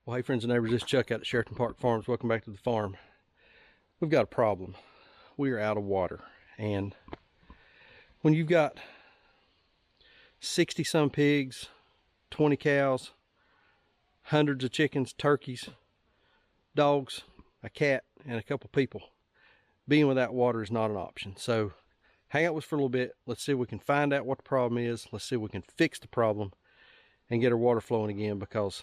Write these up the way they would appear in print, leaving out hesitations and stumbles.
Well, hey friends and neighbors, this is Chuck out at Sheraton Park Farms. Welcome back to the farm. We've got a problem. We are out of water. And when you've got 60 some pigs, 20 cows, hundreds of chickens, turkeys, dogs, a cat, and a couple people, being without water is not an option. So hang out with us for a little bit. Let's see if we can find out what the problem is. Let's see if we can fix the problem and get our water flowing again, because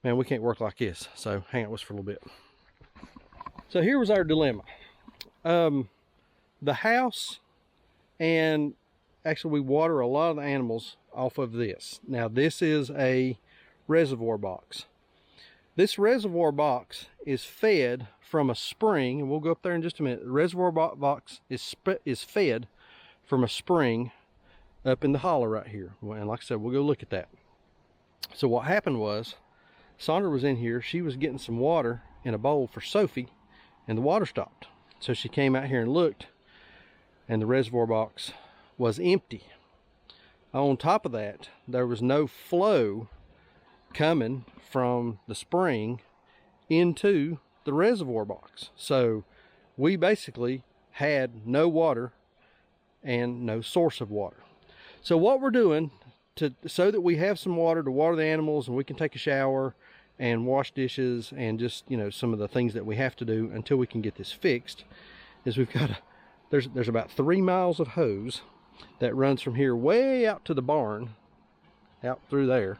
man, we can't work like this. So hang out with us for a little bit. So here was our dilemma. The house, and actually we water a lot of the animals off of this. Now this is a reservoir box. This reservoir box is fed from a spring, and we'll go up there in just a minute. The reservoir box is fed from a spring up in the hollow right here. And like I said, we'll go look at that. So what happened was, Sandra was in here. She was getting some water in a bowl for Sophie, and the water stopped. So she came out here and looked, and the reservoir box was empty. On top of that, there was no flow coming from the spring into the reservoir box. So we basically had no water and no source of water. So what we're doing so that we have some water to water the animals, and we can take a shower and wash dishes and just, you know, some of the things that we have to do until we can get this fixed, is we've got there's about 3 miles of hose that runs from here way out to the barn, out through there,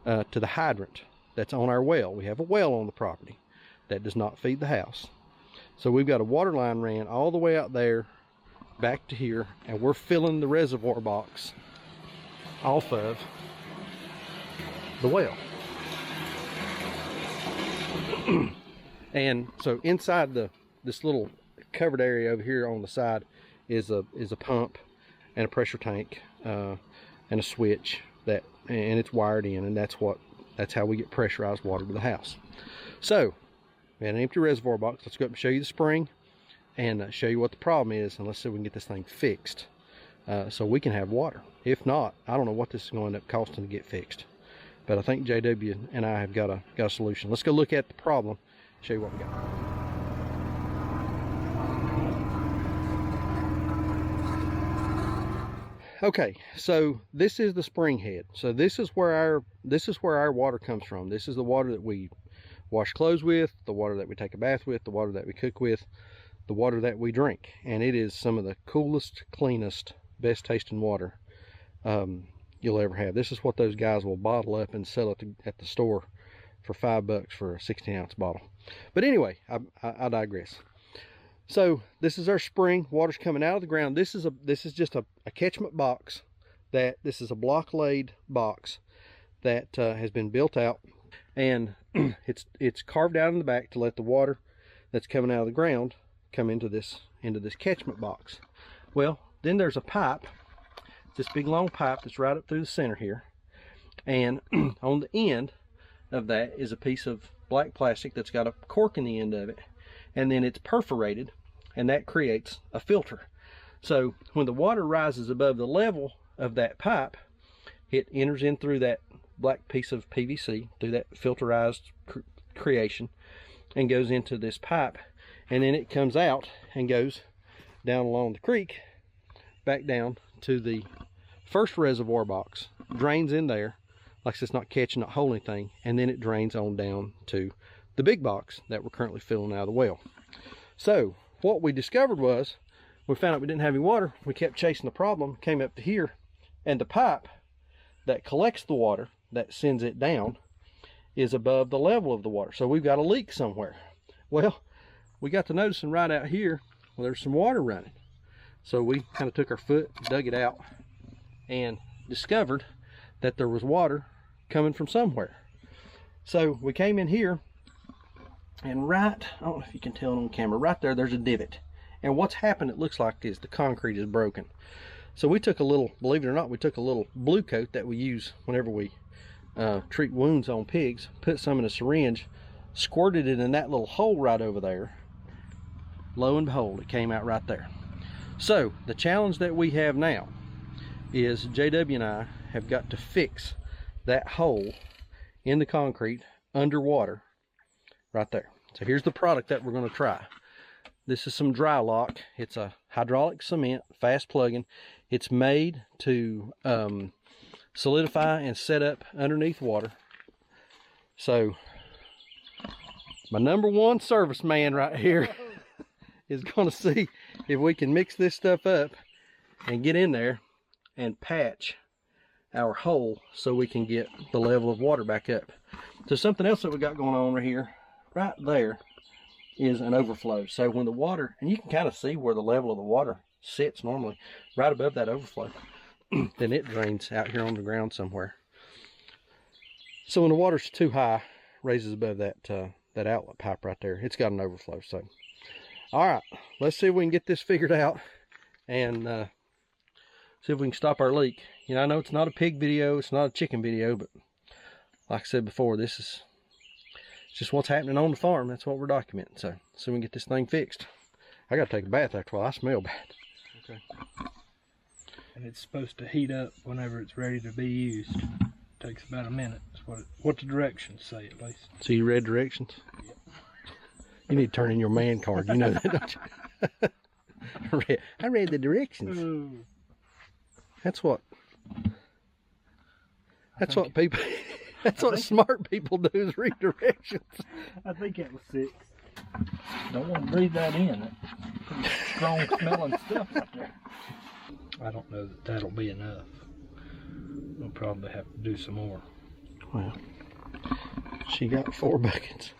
to the hydrant that's on our well. We have a well on the property that does not feed the house. So we've got a water line ran all the way out there back to here, and we're filling the reservoir box off of the well. And so inside this little covered area over here on the side is a pump and a pressure tank, and a switch and it's wired in, and that's how we get pressurized water to the house. So we had an empty reservoir box. Let's go up and show you the spring and show you what the problem is, and let's see if we can get this thing fixed, so we can have water. If not, I don't know what this is going to end up costing to get fixed, but I think JW and I have got a solution. Let's go look at the problem, show you what we got. Okay, so this is the spring head. So this is where our water comes from. This is the water that we wash clothes with, the water that we take a bath with, the water that we cook with, the water that we drink. And it is some of the coolest, cleanest, best tasting water you'll ever have. This is what those guys will bottle up and sell it at the store for $5 for a 16-ounce bottle. But anyway, I digress. So this is our spring. Water's coming out of the ground. This is just a catchment box. This is a block laid box that has been built out, and it's carved out in the back to let the water that's coming out of the ground come into this catchment box. Well, then there's a pipe, this big long pipe that's right up through the center here, and on the end of that is a piece of black plastic that's got a cork in the end of it, and then it's perforated, and that creates a filter. So when the water rises above the level of that pipe, it enters in through that black piece of PVC, through that filterized creation, and goes into this pipe, and then it comes out and goes down along the creek back down to the first reservoir box, drains in there, like it's not catching, not holding anything, and then it drains on down to the big box that we're currently filling out of the well. So what we discovered was, we found out we didn't have any water. We kept chasing the problem, came up to here, and the pipe that collects the water, that sends it down, is above the level of the water. So we've got a leak somewhere. Well, we got to noticing right out here, well, there's some water running. So we kind of took our foot, dug it out, and discovered that there was water coming from somewhere. So we came in here, and I don't know if you can tell on camera, right there's a divot. And what's happened, it looks like, is the concrete is broken. So we took a little, believe it or not, we took a little blue coat that we use whenever we treat wounds on pigs, put some in a syringe, squirted it in that little hole right over there. Lo and behold, it came out right there. So the challenge that we have now is JW and I have got to fix that hole in the concrete underwater right there. So here's the product that we're going to try. This is some Drylock. It's a hydraulic cement, fast plugging. It's made to solidify and set up underneath water. So my #1 serviceman right here is going to see if we can mix this stuff up and get in there and patch our hole so we can get the level of water back up. So something else that we got going on right here, right there, is an overflow. So when the water, and you can kind of see where the level of the water sits normally, right above that overflow, then it drains out here on the ground somewhere. So when the water's too high, raises above that that outlet pipe right there, it's got an overflow. So all right, let's see if we can get this figured out and see if we can stop our leak. You know, I know it's not a pig video, it's not a chicken video, but like I said before, this is just what's happening on the farm. That's what we're documenting. So we can get this thing fixed. I gotta take a bath after a while. I smell bad. Okay. And it's supposed to heat up whenever it's ready to be used. Takes about a minute. That's what the directions say, at least. So you read directions? Yep. You need to turn in your man card. You know that, don't you? I read the directions. Ooh. That's what people. That's what smart people do, is read directions. I think it was 6. Don't want to breathe that in. Pretty strong smelling stuff right there. I don't know that that'll be enough. We'll probably have to do some more. Well, she got 4 buckets.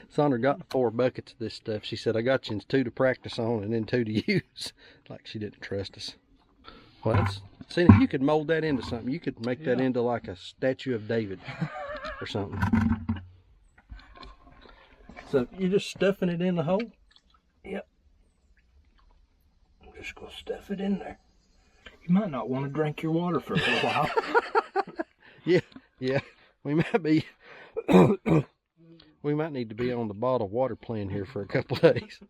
Sandra got 4 buckets of this stuff. She said, I got you 2 to practice on and then 2 to use. Like she didn't trust us. Well, that's, see, you could mold that into something. You could make that into like a statue of David or something. So you're just stuffing it in the hole? Yep. I'm just going to stuff it in there. You might not want to drink your water for a little while. Yeah. We might be... we might need to be on the bottled water plan here for a couple of days.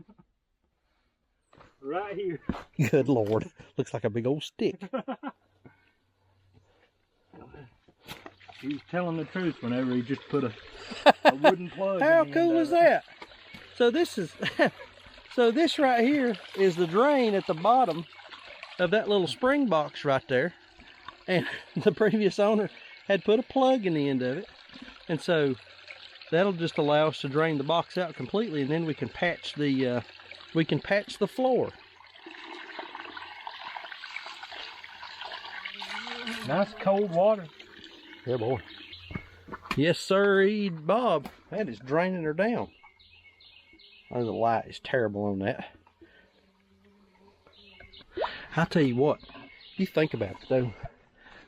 Right here. Good Lord. Looks like a big old stick. He was telling the truth whenever he just put a wooden plug in. How cool is that? So this is... so this right here is the drain at the bottom of that little spring box right there. And the previous owner had put a plug in the end of it. And so that'll just allow us to drain the box out completely, and then we can patch the floor. Nice cold water. Yeah, boy. Yes, sir, Bob. That is draining her down. Oh, the light is terrible on that. I'll tell you what, you think about it though,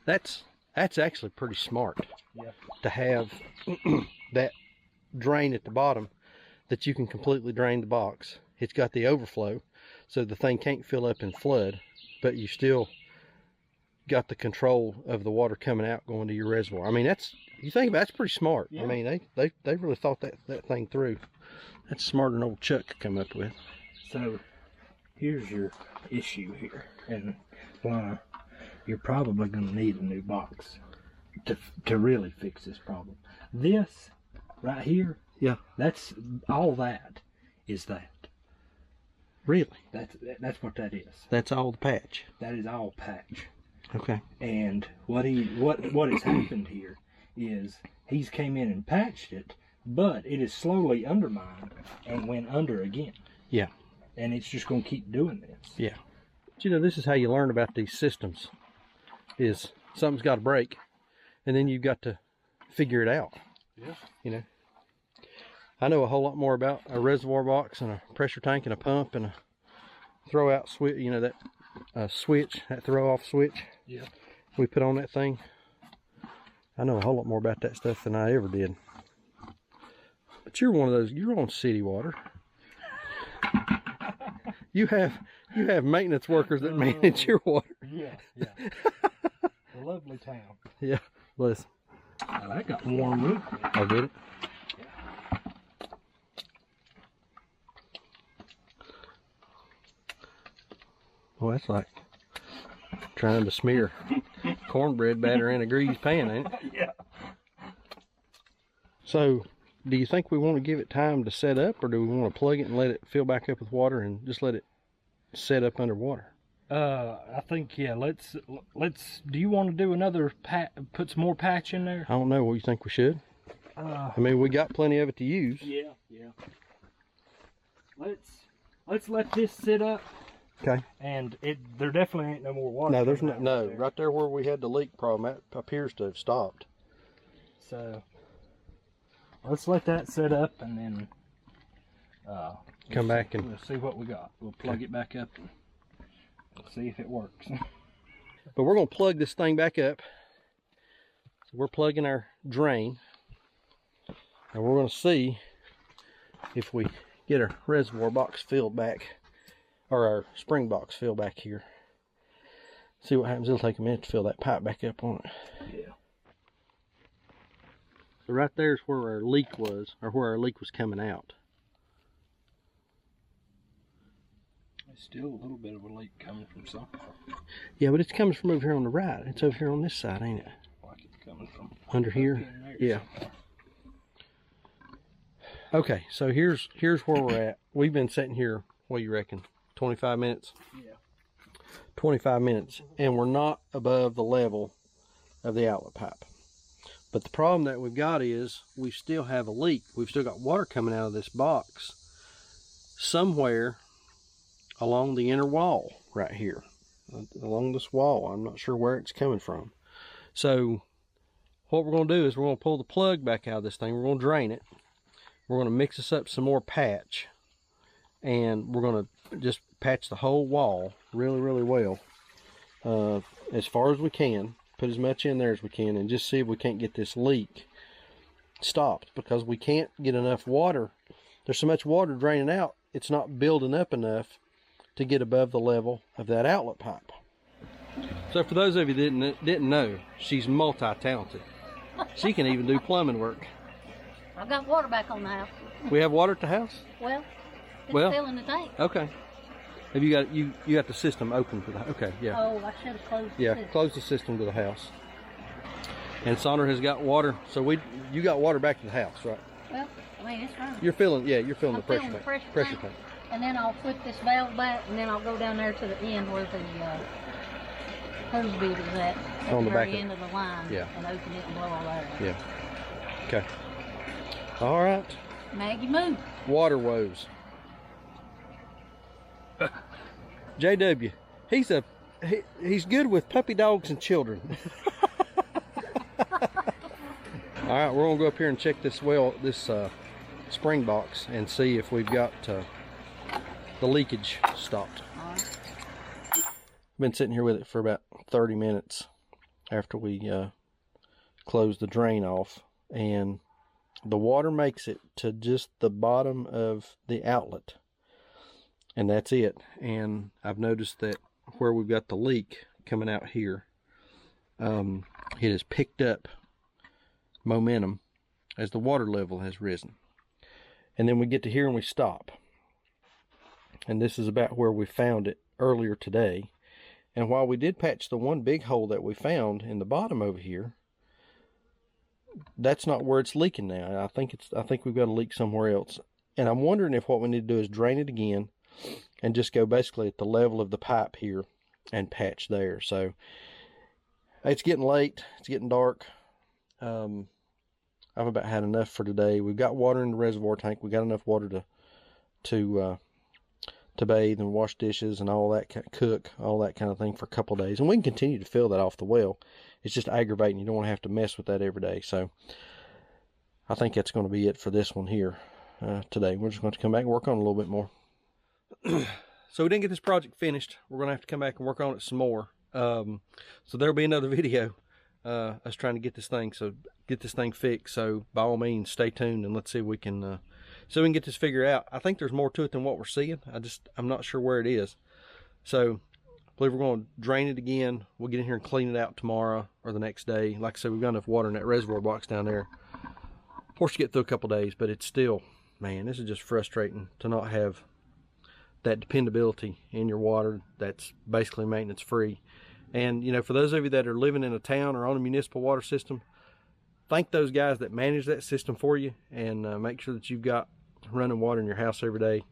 that's actually pretty smart. Yeah. To have that drain at the bottom that you can completely drain the box. It's got the overflow, so the thing can't fill up and flood, but you still got the control of the water coming out going to your reservoir. I mean, you think about it, that's pretty smart. Yeah. I mean, they really thought that thing through. That's smarter than old Chuck could come up with. So here's your issue here, and Lana, you're probably going to need a new box to really fix this problem. This right here, yeah, that's all. That is that. Really? That's what that is. That's all the patch. That is all patch. Okay. And what has happened here is he's came in and patched it, but it is slowly undermined and went under again. Yeah. And it's just going to keep doing this. Yeah. But you know, this is how you learn about these systems. Is something's got to break, and then you've got to figure it out. Yeah. You know, I know a whole lot more about a reservoir box and a pressure tank and a pump and a throw out switch. You know, that switch, that throw off switch. Yeah. We put on that thing. I know a whole lot more about that stuff than I ever did. But you're one of those. You're on city water. You have maintenance workers that manage your water. Yeah. A lovely town. Yeah, listen. Well, that got warm roof. I get it. Well, that's like trying to smear cornbread batter in a greased pan, ain't it? Yeah. So, do you think we want to give it time to set up, or do we want to plug it and let it fill back up with water and just let it set up underwater? I think, yeah, let's, do you want to do another put some more patch in there? I don't know. What you think we should? I mean, we got plenty of it to use. Yeah. Let's let this sit up. Okay. And there definitely ain't no more water. No, there's no. Right there where we had the leak problem, that appears to have stopped. So let's let that sit up, and then come back and we'll see what we got. We'll plug it back up and we'll see if it works. But we're going to plug this thing back up. So we're plugging our drain, and we're going to see if we get our reservoir box filled back, or our spring box filled back here. See what happens. It'll take a minute to fill that pipe back up on it. Yeah. So right there's where our leak was, or where our leak was coming out. There's still a little bit of a leak coming from somewhere. Yeah, but it's coming from over here on the right. It's over here on this side, ain't it? Like it's coming from under here. Yeah. Okay, so here's where we're at. We've been sitting here, what do you reckon, 25 minutes? Yeah. 25 minutes, and we're not above the level of the outlet pipe. But the problem that we've got is we still have a leak. We've still got water coming out of this box somewhere along the inner wall right here, along this wall. I'm not sure where it's coming from. So what we're going to do is we're going to pull the plug back out of this thing. We're going to drain it. We're going to mix this up some more patch, and we're going to just patch the whole wall really, really well, as far as we can. Put as much in there as we can, and just see if we can't get this leak stopped, because we can't get enough water. There's so much water draining out, it's not building up enough to get above the level of that outlet pipe. So for those of you that didn't know, she's multi-talented. She can even do plumbing work. I've got water back on the house. We have water at the house? Well, it's Well, still in the tank. Okay. Have you got you got the system open for the, okay, yeah. Oh, I should have closed the system. Close the system to the house. And Sandra has got water, so you got water back to the house, right? Well, I mean, it's running. You're feeling the I'm pressure feeling the tank. pressure tank. And then I'll flip this valve back, and then I'll go down there to the end where the hose bead is at On the back very end of the line. Yeah. And open it and blow all that out. Yeah. Okay. All right. Maggie, move. Water woes. JW, he's good with puppy dogs and children. All right, we're gonna go up here and check this spring box and see if we've got the leakage stopped. All right. I've been sitting here with it for about 30 minutes after we closed the drain off, and the water makes it to just the bottom of the outlet, and that's it. And I've noticed that where we've got the leak coming out here, it has picked up momentum as the water level has risen, and then we get to here and we stop, and this is about where we found it earlier today. And while we did patch the one big hole that we found in the bottom over here, that's not where it's leaking now. I think we've got a leak somewhere else, and I'm wondering if what we need to do is drain it again and just go basically at the level of the pipe here and patch there. So it's getting late, it's getting dark. I've about had enough for today. We've got water in the reservoir tank. We got enough water to bathe and wash dishes and all that, cook, all that kind of thing for a couple of days. And we can continue to fill that off the well. It's just aggravating. You don't want to have to mess with that every day. So I think that's going to be it for this one here today. We're just going to come back and work on it a little bit more. So we didn't get this project finished. We're going to have to come back and work on it some more. So there'll be another video us trying to get this thing fixed. So by all means, stay tuned and let's see if we can get this figured out. I think there's more to it than what we're seeing. I'm not sure where it is. So I believe we're going to drain it again. We'll get in here and clean it out tomorrow or the next day. Like I said, we've got enough water in that reservoir box down there for us to get through a couple days, but it's still, man, this is just frustrating to not have that dependability in your water that's basically maintenance free. And, you know, for those of you that are living in a town or on a municipal water system, thank those guys that manage that system for you, and make sure that you've got running water in your house every day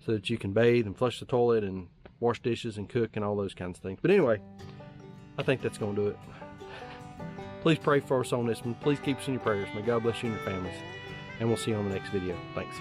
so that you can bathe and flush the toilet and wash dishes and cook and all those kinds of things. But anyway, I think that's going to do it. Please pray for us on this one. Please keep us in your prayers. May God bless you and your families. And we'll see you on the next video. Thanks.